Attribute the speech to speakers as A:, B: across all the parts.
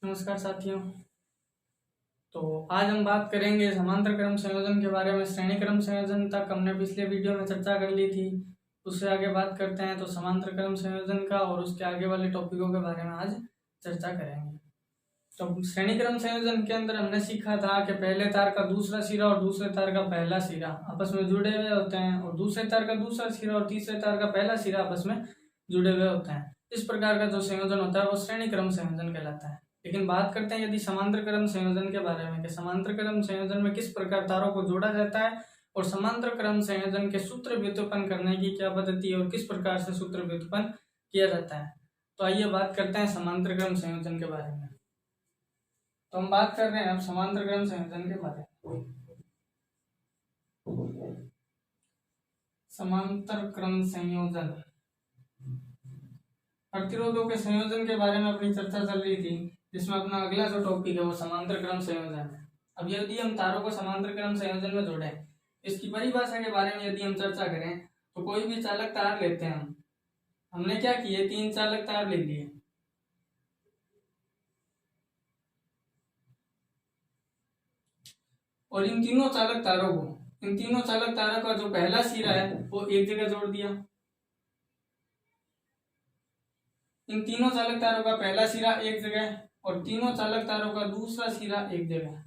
A: नमस्कार साथियों। तो आज हम बात करेंगे समांतर क्रम संयोजन के बारे में। श्रेणी क्रम संयोजन तक हमने पिछले वीडियो में चर्चा कर ली थी। उससे आगे बात करते हैं तो समांतर क्रम संयोजन का और उसके आगे वाले टॉपिकों के बारे में आज चर्चा करेंगे। तो श्रेणी क्रम संयोजन के अंदर हमने सीखा था कि पहले तार का दूसरा सिरा और दूसरे तार का पहला सिरा आपस में जुड़े हुए होते हैं और दूसरे तार का दूसरा सिरा और तीसरे तार का पहला सिरा आपस में जुड़े हुए होते हैं। इस प्रकार का जो संयोजन होता है वो श्रेणी क्रम संयोजन कहलाता है। लेकिन बात करते हैं यदि समांतर क्रम संयोजन के बारे में कि समांतर क्रम संयोजन में किस प्रकार तारों को जोड़ा जाता है और समांतर क्रम संयोजन के सूत्र व्युत्पन्न करने की क्या पद्धति है और किस प्रकार से सूत्र व्युत्पन्न किया जाता है। तो आइए बात करते हैं समांतर क्रम संयोजन के बारे में। तो हम बात कर रहे हैं अब समांतर क्रम संयोजन के बारे में। समांतर क्रम संयोजन प्रतिरोधों के संयोजन के बारे में अपनी चर्चा चल रही थी, जिसमें अपना अगला जो टॉपिक है वो समांतर क्रम संयोजन है। अब यदि हम तारों को समांतर क्रम संयोजन में जोड़े, इसकी परिभाषा के बारे में यदि हम चर्चा करें तो कोई भी चालक तार लेते हैं। हमने क्या किए, 3 चालक तार ले लिए और इन तीनों चालक तारों का जो पहला सिरा है वो एक जगह जोड़ दिया। इन तीनों चालक तारों का पहला सिरा एक जगह और तीनों चालक तारों का दूसरा सिरा एक जगह।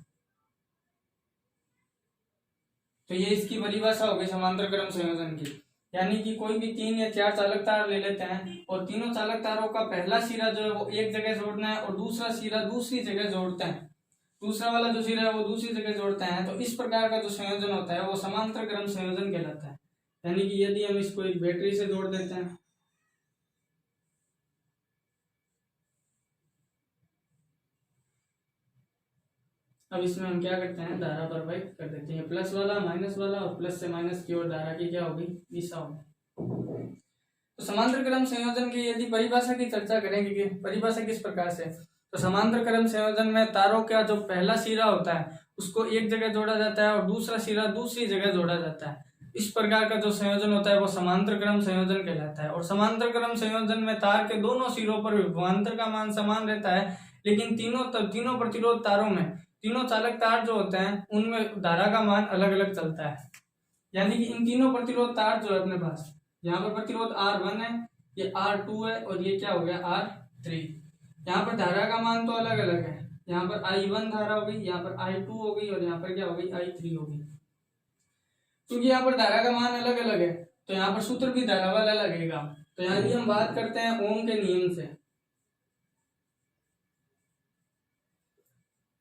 A: तो ये इसकी परिभाषा हो गई समांतर क्रम संयोजन की। यानी कि कोई भी 3 या 4 चालक तार ले लेते हैं और तीनों चालक तारों का पहला सिरा जो है वो एक जगह जोड़ना है और दूसरा सिरा दूसरी जगह जोड़ते हैं, दूसरा वाला जो सिरा है वो दूसरी जगह जोड़ते हैं। तो इस प्रकार का जो संयोजन होता है वो समांतर क्रम संयोजन कहलाता है। यानी कि यदि हम इसको एक बैटरी से जोड़ देते हैं, अब इसमें हम क्या करते हैं, धारा प्रवाहित कर देते हैं, प्लस वाला माइनस वाला और प्लस से माइनस की ओर धारा की क्या होगी, दिशा होगी। तो समांतर क्रम संयोजन की यदि परिभाषा की चर्चा करेंगे कि परिभाषा किस प्रकार से, तो समांतर क्रम संयोजन में तारों का जो पहला सिरा होता है उसको एक जगह जोड़ा जाता है और दूसरा सिरा दूसरी जगह जोड़ा जाता है। इस प्रकार का जो संयोजन होता है वो समांतर क्रम संयोजन कहलाता है। और समांतर क्रम संयोजन में तार के दोनों सिरों पर विभवांतर का मान समान रहता है, लेकिन तीनों प्रतिरोध तारों में तीनों चालक तार जो होते हैं उनमें धारा का मान अलग अलग चलता है। यानी कि इन तीनों प्रतिरोध तार जो है अपने पास, यहाँ पर प्रतिरोध R1 है, ये R2 है और ये क्या हो गया R3। यहाँ पर धारा का मान तो अलग अलग है, यहाँ पर I1 धारा हो गई, यहाँ पर I2 हो गई और यहाँ पर क्या हो गई I3 हो गई। क्योंकि यहाँ पर धारा का मान अलग अलग है तो यहाँ पर सूत्र भी धारा वाला लगेगा। तो यदि हम बात करते हैं ओम के नियम से,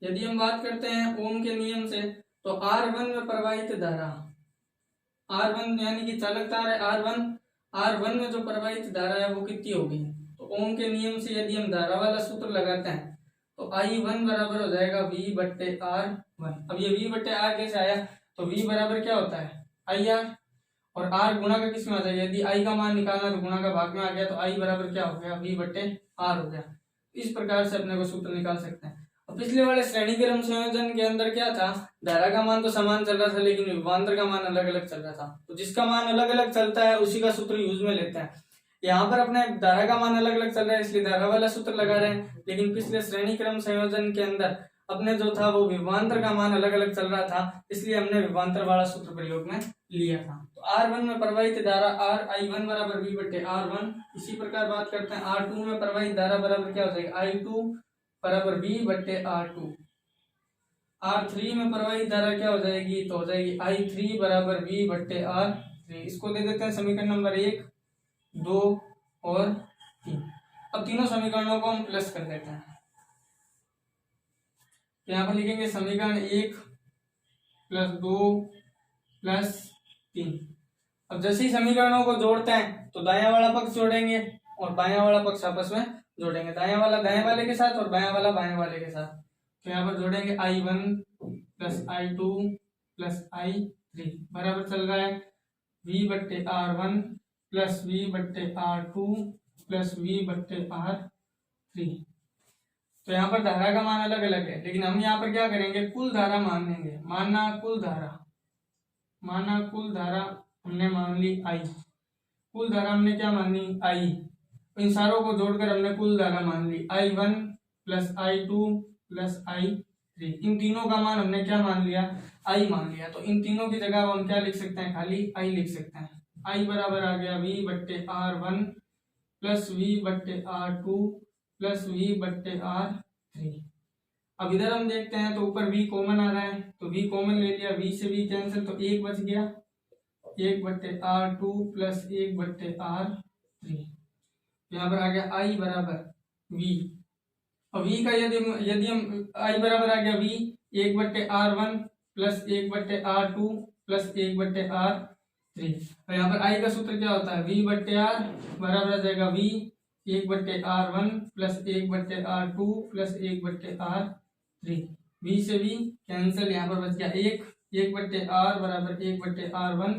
A: यदि हम बात करते हैं ओम के नियम से तो R1 में प्रवाहित धारा, R1 यानी कि चालक तार है R1 में जो प्रवाहित धारा है वो कितनी होगी। तो ओम के नियम से यदि हम धारा वाला सूत्र लगाते हैं तो I1 बराबर हो जाएगा V/R1। अब ये V/R कैसे आया, तो V बराबर क्या होता है IR और R गुणा का किस में आ जाएगा, यदि I का मान निकालना तो गुणा का भाग में आ गया तो I बराबर क्या हो गया V/R हो गया। इस प्रकार से अपने को सूत्र निकाल सकते हैं। पिछले वाले श्रेणी क्रम संयोजन के अंदर क्या था, धारा का मान तो समान चल रहा था लेकिन विभवांतर का मान अलग अलग चल रहा था। तो जिसका मान अलग अलग चलता है उसी का सूत्र यूज में लेते हैं। यहाँ पर अपने धारा का मान अलग अलग चल रहा है इसलिए धारा वाला सूत्र लगा रहे हैं, लेकिन पिछले श्रेणी क्रम संयोजन के अंदर अपने जो था वो विभवांतर का मान अलग अलग चल रहा था, इसलिए हमने विभवांतर वाला सूत्र प्रयोग में लिया था। तो R1 में प्रवाहित धारा I1 बराबर V/R1। इसी प्रकार बात करते हैं R2 में प्रवाहित धारा बराबर क्या हो जाएगा I2 बराबर V/R2। R3 में प्रवाहित धारा क्या हो जाएगी, तो हो जाएगी I3 बराबर V/R3। इसको दे देते हैं समीकरण नंबर 1, 2 और 3। अब तीनों समीकरणों को हम प्लस कर देते हैं। तो यहाँ पर लिखेंगे समीकरण 1 + 2 + 3। अब जैसे ही समीकरणों को जोड़ते हैं तो दायां वाला पक्ष जोड़ेंगे और बायां वाला पक्ष आपस में जोड़ेंगे, दायां वाला दाएं वाले के साथ और बायां वाला बाएं वाले के साथ। तो यहाँ पर जोड़ेंगे I1 + I2 + I3 बराबर चल रहा है V/R1 + V/R2 + V/R3। तो यहाँ पर धारा का मान अलग अलग है, लेकिन हम यहाँ पर क्या करेंगे, कुल धारा मान लेंगे। माना कुल धारा हमने मान ली I, कुल धारा हमने क्या मानी I। इन सारों को जोड़कर हमने कुल धारा मान ली I1 plus I2 plus I3। इन तीनों का मान हमने क्या मान लिया, I मान लिया। तो इन तीनों की जगह हम क्या लिख सकते हैं, खाली I लिख सकते हैं। I बराबर आ गया V/R1 plus V/R2 plus V/R3। अब इधर हम देखते हैं तो ऊपर V कॉमन आ रहा है, तो V कॉमन ले लिया, V से V कैंसिल, तो 1 बच गया, 1/R2 प्लस 1/R3। यहाँ पर आ गया I बराबर V। और V का यदि हम I बराबर आ गया V 1/R1 plus 1/R2 plus 1/R3। और यहाँ पर I का सूत्र क्या होता है, V/R बराबर आ जाएगा V 1/R1 plus 1/R2 plus 1/R3। V से V कैंसिल, यहाँ पर बच गया 1/R बराबर 1/R1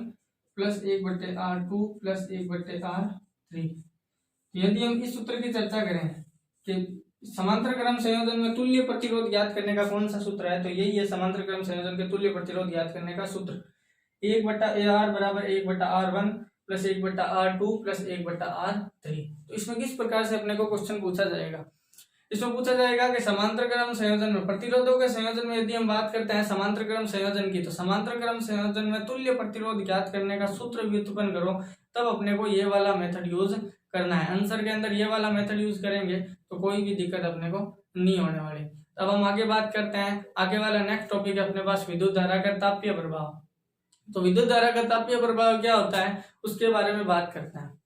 A: plus 1/R2 plus 1/R3। यदि हम इस सूत्र की चर्चा करें कि समांतर क्रम संयोजन में तुल्य प्रतिरोध ज्ञात करने का कौन सा सूत्र है, तो यही है समांतर क्रम संयोजन के तुल्य प्रतिरोध ज्ञात करने का सूत्र। 1/AR बराबर 1/R1 plus 1/R2 plus 1/R3। तो इसमें किस प्रकार से अपने को क्वेश्चन पूछा जाएगा, इसमें पूछा जाएगा कि समांतर क्रम संयोजन में प्रतिरोधों के संयोजन में यदि हम बात करते हैं समांतर क्रम संयोजन की, तो समांतर क्रम संयोजन में तुल्य प्रतिरोध ज्ञात करने का सूत्र व्युत्पन्न करो, तब अपने को ये वाला मेथड यूज करना है। आंसर के अंदर ये वाला मेथड यूज करेंगे तो कोई भी दिक्कत अपने को नहीं होने वाली। अब हम आगे बात करते हैं, आगे वाला नेक्स्ट टॉपिक है अपने पास विद्युत धारा का तापीय प्रभाव। तो विद्युत धारा का तापीय प्रभाव क्या होता है उसके बारे में बात करते हैं।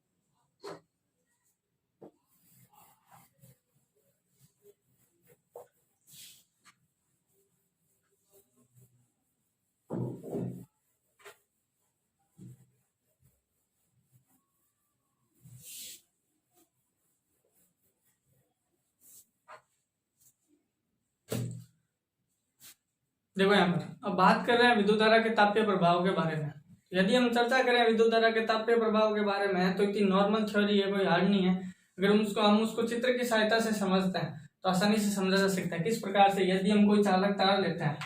A: देखो यहाँ पर अब बात कर रहे हैं विद्युत धारा के तापीय प्रभाव के बारे में। यदि हम चर्चा करें विद्युत धारा के तापीय प्रभाव के बारे में, तो इतनी नॉर्मल थ्योरी है, कोई हार्ड नहीं है। अगर हम उसको चित्र की सहायता से समझते हैं तो आसानी से समझा जा सकता है। किस प्रकार से, यदि हम कोई चालक तार लेते हैं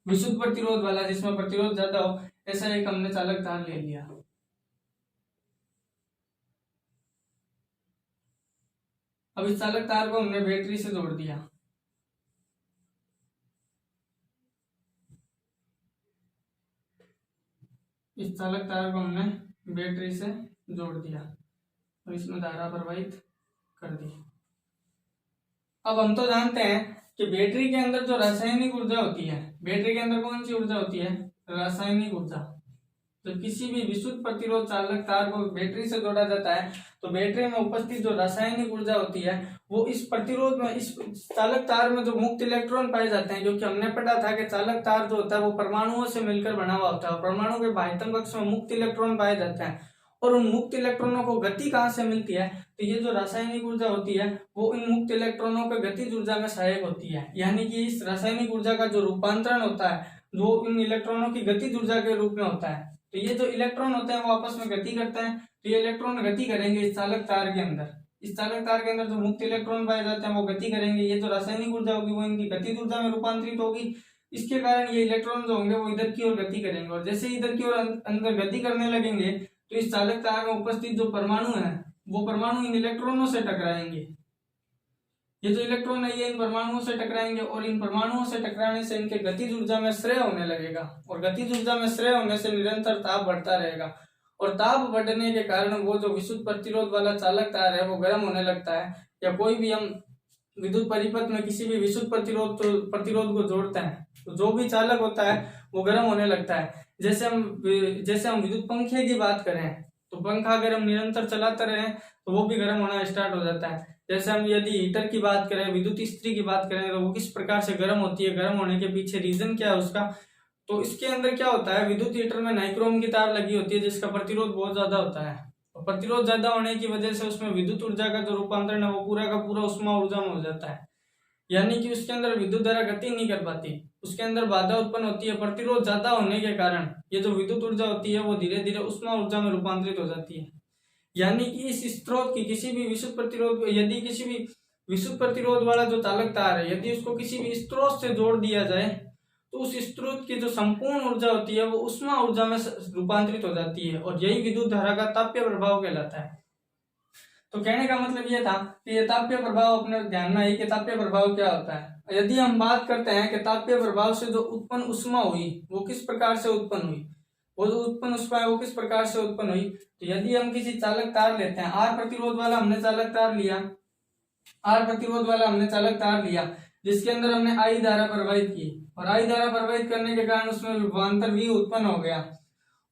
A: विशुद्ध प्रतिरोध वाला जिसमें प्रतिरोध ज्यादा हो, ऐसा एक हमने चालक तार ले लिया। अब इस चालक तार को हमने बैटरी से जोड़ दिया। इस चालक तार को हमने बैटरी से जोड़ दिया और इसमें धारा प्रवाहित कर दी। अब हम तो जानते हैं कि बैटरी के अंदर जो रासायनिक ऊर्जा होती है, बैटरी के अंदर कौन सी ऊर्जा होती है, रासायनिक ऊर्जा। तो किसी भी विशुद्ध प्रतिरोध चालक तार को बैटरी से जोड़ा जाता है तो बैटरी में उपस्थित जो रासायनिक ऊर्जा होती है वो इस प्रतिरोध में, इस चालक तार में जो मुक्त इलेक्ट्रॉन पाए जाते हैं, क्योंकि हमने पढ़ा था कि चालक तार जो होता है वो परमाणुओं से मिलकर बना हुआ होता है। परमाणु के बाह्यतम कक्ष में मुक्त इलेक्ट्रॉन पाए जाते हैं और उन मुक्त इलेक्ट्रॉनों को गति कहाँ से मिलती है, तो ये जो रासायनिक ऊर्जा होती है वो इन मुक्त इलेक्ट्रॉनों के गतिज ऊर्जा में सहायक होती है। यानी कि इस रासायनिक ऊर्जा का जो रूपांतरण होता है वो इन इलेक्ट्रॉनों की गतिज ऊर्जा के रूप में होता है। तो ये जो इलेक्ट्रॉन होते हैं वो आपस में गति करते हैं, तो ये इलेक्ट्रॉन गति करेंगे इस चालक तार के अंदर। इस चालक तार के अंदर जो मुक्त इलेक्ट्रॉन पाए जाते हैं वो गति करेंगे। ये जो रासायनिक ऊर्जा होगी वो इनकी गतिज ऊर्जा में रूपांतरित होगी। इसके कारण ये इलेक्ट्रॉन जो होंगे वो इधर की ओर गति करेंगे और जैसे इधर की ओर अंदर गति करने लगेंगे तो इस चालक तार में उपस्थित जो परमाणु है वो परमाणु इन इलेक्ट्रॉनों से टकराएंगे। ये जो इलेक्ट्रॉन है ये इन परमाणुओं से टकराएंगे और इन परमाणुओं से टकराने से इनके गतिज ऊर्जा में श्रेय होने लगेगा और गतिज ऊर्जा में श्रेय होने से निरंतर ताप बढ़ता रहेगा और ताप बढ़ने के कारण वो जो विशुद्ध प्रतिरोध वाला चालक तार है वो गर्म होने लगता है। या कोई भी हम विद्युत परिपथ में किसी भी विशुद्ध प्रतिरोध को जोड़ते हैं तो जो भी चालक होता है वो गर्म होने लगता है। जैसे हम विद्युत पंखे की बात करें तो पंखा अगर हम निरंतर चलाते रहें तो वो भी गर्म होना स्टार्ट हो जाता है। जैसे हम यदि हीटर की बात करें, विद्युत इस्त्री की बात करें तो वो किस प्रकार से गर्म होती है, गर्म होने के पीछे रीजन क्या है उसका, तो इसके अंदर क्या होता है, विद्युत हीटर में नाइक्रोम की तार लगी होती है जिसका प्रतिरोध बहुत ज्यादा होता है और प्रतिरोध ज्यादा होने की वजह से उसमें विद्युत ऊर्जा का जो रूपांतरण है वो पूरा का पूरा उष्मा ऊर्जा में हो जाता है। यानी कि उसके अंदर विद्युत धारा गति नहीं कर पाती, उसके अंदर बाधा उत्पन्न होती है। प्रतिरोध ज्यादा होने के कारण ये जो विद्युत ऊर्जा होती है वो धीरे धीरे उष्मा ऊर्जा में रूपांतरित हो जाती है। यानी कि इस स्रोत की किसी भी विशुद्ध प्रतिरोध, यदि किसी भी विशुद्ध प्रतिरोध वाला जो चालक तार है यदि उसको किसी भी स्रोत से जोड़ दिया जाए तो उस स्रोत की जो संपूर्ण ऊर्जा होती है वो उष्मा ऊर्जा में रूपांतरित हो जाती है और यही विद्युत धारा का तापीय प्रभाव कहलाता है। तो कहने का मतलब ये था कि ये तापीय प्रभाव अपने ध्यान में आई कि तापीय प्रभाव क्या होता है। यदि हम बात करते हैं कि तापीय प्रभाव से जो उत्पन्न उष्मा हुई वो किस प्रकार से उत्पन्न हुई, वो जो उत्पन्न उष्मा है वो किस प्रकार से उत्पन्न हुई। तो यदि हम किसी चालक तार लेते हैं, आर प्रतिरोध वाला हमने चालक तार लिया, आर प्रतिरोध वाला हमने चालक तार लिया जिसके अंदर हमने आई धारा प्रवाहित की, और आई धारा प्रवाहित करने के कारण उसमें विभवांतर V उत्पन्न हो गया।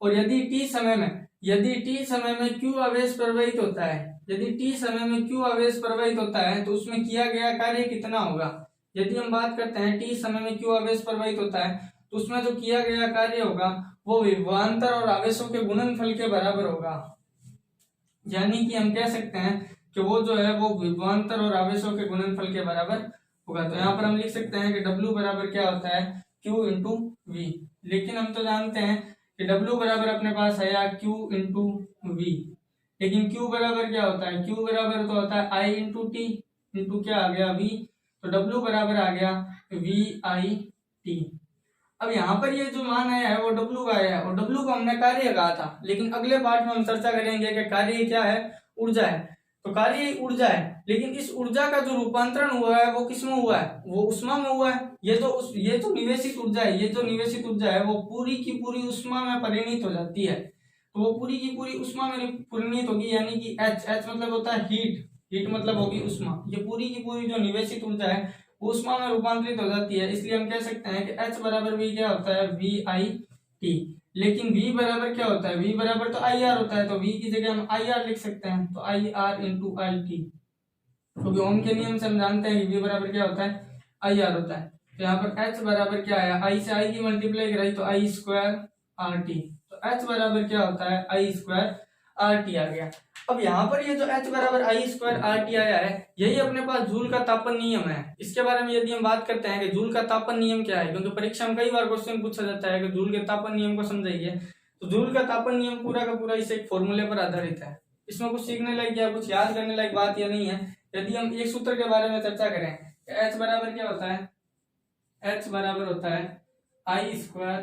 A: और यदि t समय में Q आवेश प्रवाहित होता है, यदि t समय में Q आवेश प्रवाहित होता है तो उसमें किया गया कार्य कितना होगा। यदि हम बात करते हैं t समय में Q आवेश प्रवाहित होता है तो उसमें जो किया गया कार्य होगा वो विभवांतर और आवेशों के गुणनफल के बराबर होगा। यानी कि हम कह सकते हैं कि वो जो है वो विभवांतर और आवेशों के गुणनफल के बराबर होगा। तो यहाँ पर हम लिख सकते हैं कि W बराबर क्या होता है, Q इंटू V। लेकिन हम तो जानते हैं कि W बराबर अपने पास है Q इंटू V, लेकिन Q बराबर क्या होता है, Q बराबर तो होता है I इंटू T इंटू क्या आ गया V। तो W बराबर आ गया VIT। अब यहाँ पर ये जो मान आया है वो W का आया है, और W को हमने कार्य कहा था, लेकिन अगले पार्ट में हम चर्चा करेंगे कि कार्य क्या है, ऊर्जा है। तो कार्य ऊर्जा है, लेकिन इस ऊर्जा का जो रूपांतरण हुआ है वो किसमें हुआ है, वो उष्मा में हुआ है। ये जो निवेशित ऊर्जा है, ये जो निवेशित ऊर्जा है वो पूरी की पूरी उष्मा में परिणित हो जाती है। तो वो पूरी की पूरी उष्मा में परिणित होगी, यानी कि H मतलब होता है हीट मतलब होगी उष्मा। ये पूरी की पूरी जो निवेशित ऊर्जा है वो उष्मा में रूपांतरित हो जाती है। इसलिए हम कह सकते हैं कि H बराबर भी क्या होता है, VIT। लेकिन V बराबर क्या होता है, V बराबर तो IR होता है, तो V की जगह हम IR लिख सकते हैं, तो IR इंटू IT। क्योंकि ओम के नियम से हम जानते हैं कि V बराबर क्या होता है, IR होता है। तो यहाँ पर H बराबर क्या आया, I से I की मल्टीप्लाई कराई तो I स्क्वायर RT। तो H बराबर क्या होता है, I स्क्वायर RT आ गया। अब यहाँ पर ये जो H बराबर I स्क्वायर RT आया है, यही अपने पास जूल का तापन नियम है। इसके बारे में यदि हम बात करते हैं कि जूल का तापन नियम क्या है, क्योंकि परीक्षा में कई बार क्वेश्चन पूछा जाता है कि जूल के तापन नियम को समझाइए। तो जूल का तापन नियम पूरा का पूरा इस एक फॉर्मूले पर आधारित है। इसमें कुछ सीखने लायक या कुछ याद करने लायक बात या नहीं है। यदि हम एक सूत्र के बारे में चर्चा करें, H बराबर क्या होता है, H बराबर होता है I स्क्वायर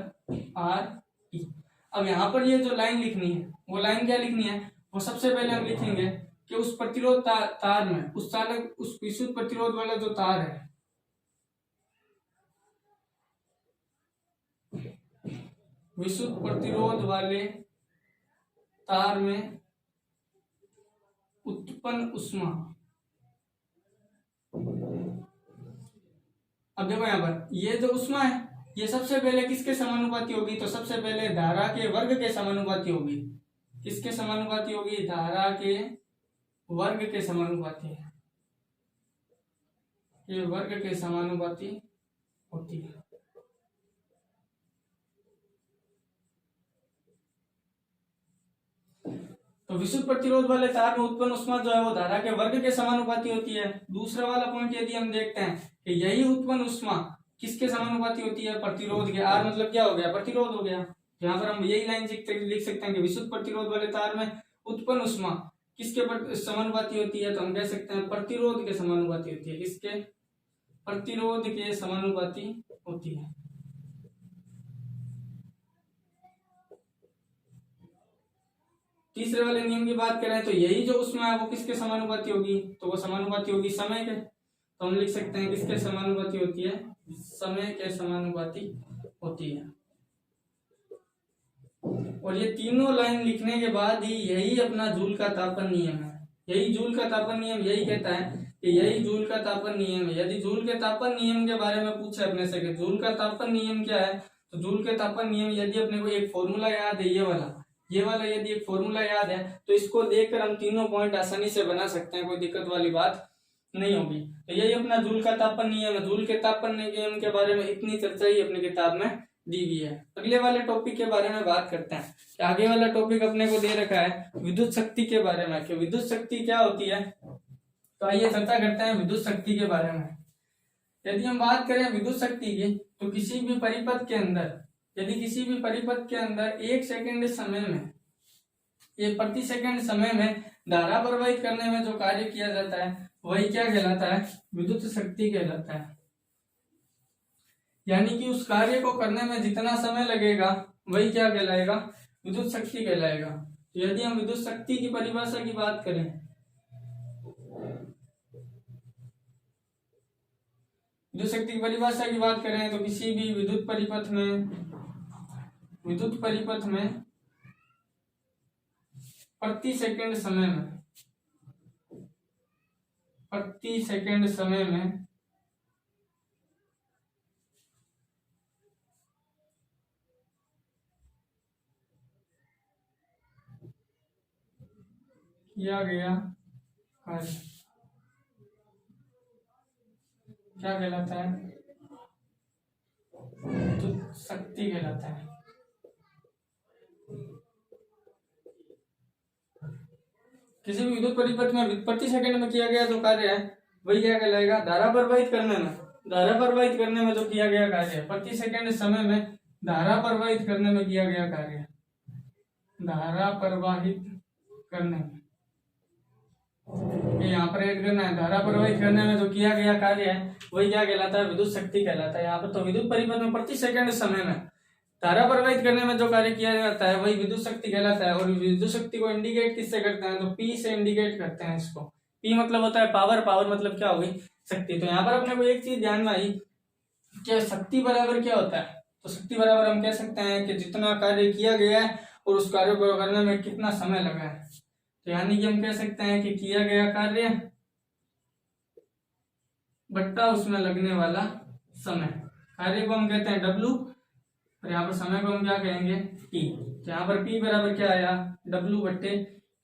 A: RT। अब यहाँ पर ये जो लाइन लिखनी है, वो लाइन क्या लिखनी है, वो सबसे पहले हम लिखेंगे कि उस प्रतिरोध तार में उस विद्युत प्रतिरोध वाला जो तार है, विद्युत प्रतिरोध वाले तार में उत्पन्न उष्मा। अब देखो यहाँ पर ये जो उष्मा है ये सबसे पहले किसके समानुपाती होगी, तो सबसे पहले धारा के वर्ग के समानुपाती होगी। किसके समानुपाती होगी, धारा के वर्ग के समानुपाती है, ये वर्ग के समानुपाती होती है। तो विद्युत प्रतिरोध वाले तार में उत्पन्न उष्मा जो है वो धारा के वर्ग के समानुपाती होती है। दूसरा वाला पॉइंट यदि हम देखते हैं कि यही उत्पन्न उष्मा किसके समानुपाती होती है, प्रतिरोध के। आर मतलब क्या हो गया, प्रतिरोध हो गया। यहाँ पर हम यही लाइन लिख सकते हैं कि विद्युत प्रतिरोध वाले तार में उत्पन्न उष्मा किसके समानुपाती होती है, तो हम कह सकते हैं प्रतिरोध के समानुपाती होती है। किसके, प्रतिरोध के समानुपाती होती है। तीसरे वाले नियम की बात करें तो यही जो उष्मा है वो किसके समानुपाती होगी, तो वो समानुपाती होगी समय के। तो हम लिख सकते हैं किसके समानुपाती होती है, समय के समानुपाती होती है। और ये तीनों लाइन लिखने के बाद ही यही अपना जूल का तापन नियम है। यही जूल का तापन नियम यही कहता है कि यही जूल का तापन नियम है। यदि जूल के तापन नियम के बारे में पूछे अपने से कि जूल का तापन नियम क्या है, तो जूल के तापन नियम यदि अपने को एक फॉर्मूला याद है, ये वाला यदि एक फॉर्मूला याद है तो इसको देखकर हम तीनों पॉइंट आसानी से बना सकते हैं, कोई दिक्कत वाली बात नहीं होगी। तो यही अपना जूल का तापन नियम है। जूल के तापन नियम के बारे में इतनी चर्चा ही अपनी किताब में दी हुई है। अगले वाले टॉपिक के बारे में बात करते हैं। आगे वाला टॉपिक अपने को दे रखा है विद्युत शक्ति के बारे में, कि विद्युत शक्ति क्या होती है। तो आइए चर्चा करते हैं विद्युत शक्ति के बारे में। यदि हम बात करें विद्युत शक्ति की, तो किसी भी परिपथ के अंदर, यदि किसी भी परिपथ के अंदर 1 सेकंड समय में, ये प्रति सेकंड समय में धारा प्रवाहित करने में जो कार्य किया जाता है वही क्या कहलाता है, विद्युत शक्ति कहलाता है। यानी कि उस कार्य को करने में जितना समय लगेगा वही क्या कहलाएगा, विद्युत शक्ति कहलाएगा। तो यदि हम विद्युत शक्ति की परिभाषा की बात करें विद्युत शक्ति की परिभाषा की बात करें तो किसी भी विद्युत परिपथ में प्रति सेकंड समय में किया गया कार्य क्या कहलाता है? विद्युत शक्ति कहलाता है। किसी भी विद्युत परिपथ में प्रति सेकंड में किया गया जो कार्य है वही क्या कहलाएगा? धारा प्रवाहित करने में जो किया गया कार्य है, प्रति सेकंड समय में धारा प्रवाहित करने में किया गया कार्य, धारा प्रवाहित करने में, यहाँ पर ऐड करना है। धारा प्रवाहित करने में जो किया गया कार्य है वही क्या कहलाता है? विद्युत शक्ति कहलाता है। यहाँ पर तो विद्युत परिपथ में प्रति सेकंड समय में धारा प्रवाहित करने में जो कार्य किया जाता है वही विद्युत शक्ति कहलाता है। और विद्युत शक्ति को इंडिकेट किससे करते हैं? तो P से इंडिकेट करते हैं इसको। P मतलब होता है पावर, पावर मतलब क्या होगी? शक्ति। तो यहाँ पर अपने को एक चीज ध्यान में आई कि शक्ति बराबर क्या होता है? तो शक्ति बराबर हम कह सकते हैं कि जितना कार्य किया गया है और उस कार्य को करने में कितना समय लगा है। तो यानी कि हम कह सकते हैं कि किया गया कार्य बट्टा उसमें लगने वाला समय, कार्य को हम कहते हैं W और यहाँ पर समय को हम क्या कहेंगे? T। तो यहाँ पर P बराबर क्या आया? W बट्टे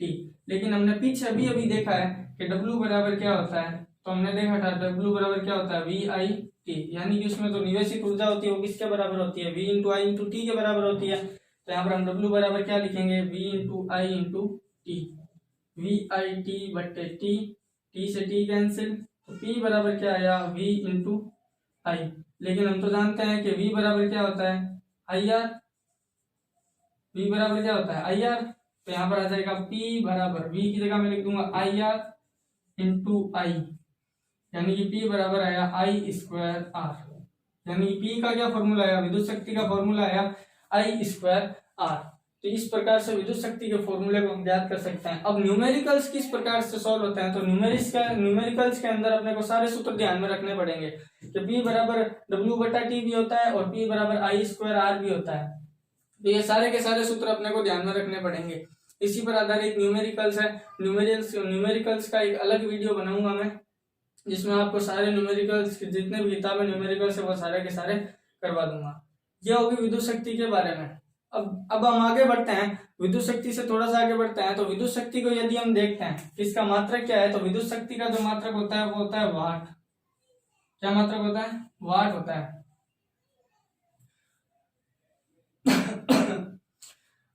A: T। लेकिन हमने पीछे अभी देखा है कि W बराबर क्या होता है, तो हमने देखा था W बराबर क्या होता है? VIT। यानी कि उसमें जो निवेशित ऊर्जा होती है वो किसके बराबर होती है? V into I into T के बराबर होती है। तो यहाँ पर हम W बराबर क्या लिखेंगे? V into I into T, VIT बट्टे T से T कैंसिल, तो P बराबर क्या आया? V into I। लेकिन हम तो जानते हैं कि V बराबर क्या होता है? IR। V बराबर क्या होता है? IR। तो यहाँ पर आ जाएगा P बराबर, V की जगह मैं लिख दूंगा IR इंटू I, यानी कि P बराबर आया I स्क्वायर R। यानी कि P का क्या फॉर्मूला आया? विद्युत शक्ति का फॉर्मूला आया I स्क्वायर R। तो इस प्रकार से विद्युत शक्ति के फॉर्मूले को हम ज्ञात कर सकते हैं। अब न्यूमेरिकल्स किस प्रकार से सॉल्व होते हैं? तो न्यूमेरिकल्स के अंदर अपने को सारे सूत्र ध्यान में रखने पड़ेंगे कि P बराबर W बटा T भी होता है और P बराबर I स्क्वायर R भी होता है। तो ये सारे के सारे सूत्र अपने को ध्यान में रखने पड़ेंगे। इसी पर आधारित न्यूमेरिकल्स है। न्यूमेरिकल्स का एक अलग वीडियो बनाऊंगा मैं, जिसमें आपको सारे न्यूमेरिकल्स जितने भी किताबें न्यूमेरिकल्स है वो सारे के सारे करवा दूंगा। यह होगी विद्युत शक्ति के बारे में। अब हम आगे बढ़ते हैं, विद्युत शक्ति से थोड़ा सा आगे बढ़ते हैं। तो विद्युत शक्ति को यदि हम देखते हैं किसका मात्रक क्या है, तो विद्युत शक्ति का जो मात्रक होता है वो होता है वाट। क्या मात्रक होता है? वाट होता है।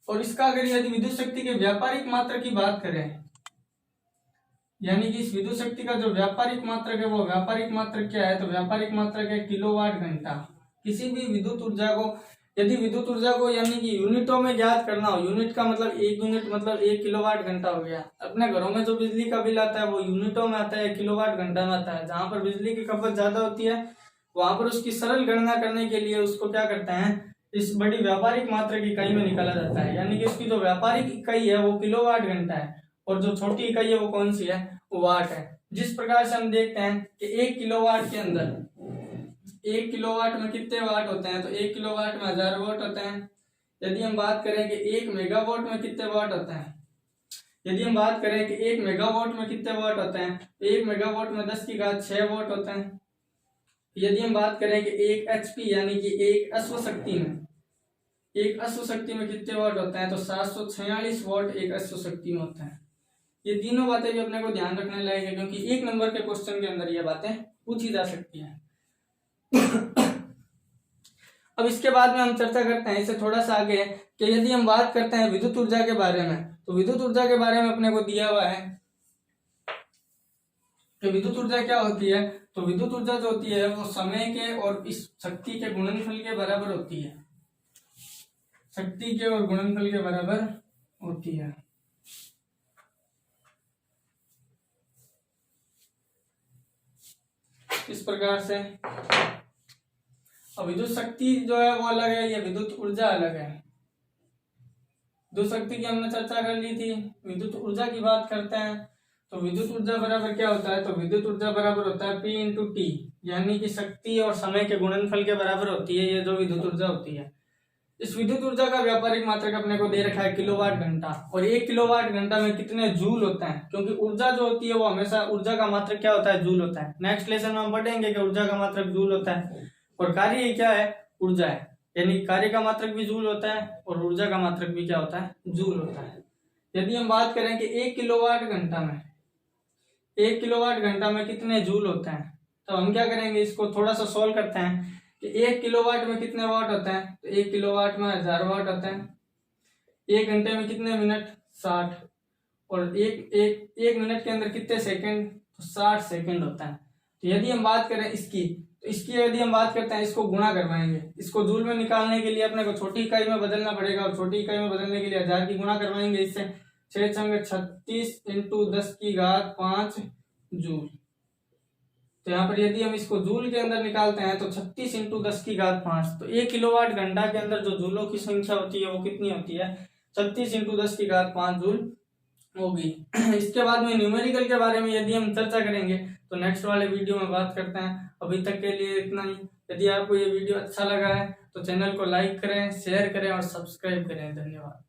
A: और इसका अगर यदि विद्युत शक्ति के व्यापारिक मात्रक की बात करें, यानी कि इस विद्युत शक्ति का जो व्यापारिक मात्रक है वो व्यापारिक मात्रक क्या है? तो व्यापारिक मात्रक है किलोवाट घंटा। किसी भी विद्युत ऊर्जा को यदि विद्युत ऊर्जा को यानी कि यूनिटों में ज्ञात करना हो, यूनिट का मतलब एक यूनिट मतलब 1 किलोवाट घंटा हो गया। अपने घरों में जो बिजली का बिल आता है वो यूनिटों में आता है, किलोवाट घंटा में आता है। जहां पर बिजली की खपत ज्यादा होती है वहां पर उसकी सरल गणना करने के लिए उसको क्या करते हैं? इस बड़ी व्यापारिक मात्रा की इकाई में निकाला जाता है। यानी कि उसकी जो व्यापारिक इकाई है वो किलोवाट घंटा है और जो छोटी इकाई है वो कौन सी है? वो वाट है। जिस प्रकार से हम देखते हैं कि 1 किलोवाट के अंदर 1 किलोवाट में कितने वाट होते हैं? तो 1 किलोवाट में 1000 वाट होते हैं। यदि हम बात करें कि 1 मेगावाट में कितने वाट होते हैं, यदि हम बात करें कि 1 मेगावाट में कितने वाट होते हैं, तो 1 मेगावाट में 10 की घात 6 वाट होते हैं। यदि हम बात करें कि 1 HP यानी कि एक अश्व शक्ति में कितने वाट होते हैं, तो 746 वाट एक अश्व शक्ति में होता है। ये तीनों बातें भी अपने को ध्यान रखने लायक है, क्योंकि 1 नंबर के क्वेश्चन के अंदर ये बातें पूछी जा सकती हैं। अब इसके बाद में हम चर्चा करते हैं इससे थोड़ा सा आगे कि यदि हम बात करते हैं विद्युत ऊर्जा के बारे में, तो विद्युत ऊर्जा के बारे में अपने को दिया हुआ है कि विद्युत ऊर्जा क्या होती है। तो विद्युत ऊर्जा जो होती है वो समय के और इस शक्ति के गुणनफल के बराबर होती है, शक्ति के और गुणनफल के बराबर होती है। इस प्रकार से अब विद्युत शक्ति जो है वो अलग है, ये विद्युत ऊर्जा अलग है। विद्युत शक्ति की हमने चर्चा कर ली थी। विद्युत ऊर्जा की बात करते हैं तो विद्युत ऊर्जा बराबर क्या होता है, तो विद्युत ऊर्जा बराबर होता है P इंटू टी, यानी कि शक्ति और समय के गुणनफल के बराबर होती है ये जो विद्युत ऊर्जा होती है। इस विद्युत ऊर्जा का व्यापारिक मात्रक अपने को दे रखा है किलोवाट घंटा, और 1 किलोवाट घंटा में कितने जूल होता है, क्योंकि ऊर्जा जो होती है वो हमेशा ऊर्जा का मात्रक क्या होता है, जूल होता है। नेक्स्ट लेसन में हम पढ़ेंगे कि ऊर्जा का मात्रक जूल होता है, और कार्य क्या है, ऊर्जा है, यानी कार्य का मात्रक भी जूल होता है और ऊर्जा का मात्रक भी क्या होता है, जूल होता है। यदि हम बात करें कि 1 किलोवाट घंटा में 1 किलोवाट घंटा में कितने जूल होते हैं, तो हम क्या करेंगे, इसको थोड़ा सा सोल्व करते हैं कि 1 किलोवाट में कितने वाट होते हैं, तो 1 किलोवाट में 1000 वाट होते हैं। 1 घंटे में कितने मिनट, 60, और एक मिनट के अंदर कितने सेकंड, तो 60 सेकंड होता है। तो यदि हम बात करें इसकी, तो इसकी यदि हम बात करते हैं, इसको गुणा करवाएंगे, इसको जूल में निकालने के लिए अपने को छोटी इकाई में बदलना पड़ेगा, और छोटी इकाई में बदलने के लिए 1000 की गुणा करवाएंगे इससे, 6 छंगे 36 इंटू 10 की घात 5 जूल। तो यहाँ पर यदि हम इसको जूल के अंदर निकालते हैं तो 36 इंटू 10 की घात 5, तो 1 किलोवाट घंटा के अंदर जो जूलों की संख्या होती है वो कितनी होती है, 36 इंटू 10 की घात 5 जूल होगी। इसके बाद में न्यूमेरिकल के बारे में यदि हम चर्चा करेंगे तो नेक्स्ट वाले वीडियो में बात करते हैं। अभी तक के लिए इतना ही। यदि आपको ये वीडियो अच्छा लगा है तो चैनल को लाइक करें, शेयर करें और सब्सक्राइब करें। धन्यवाद।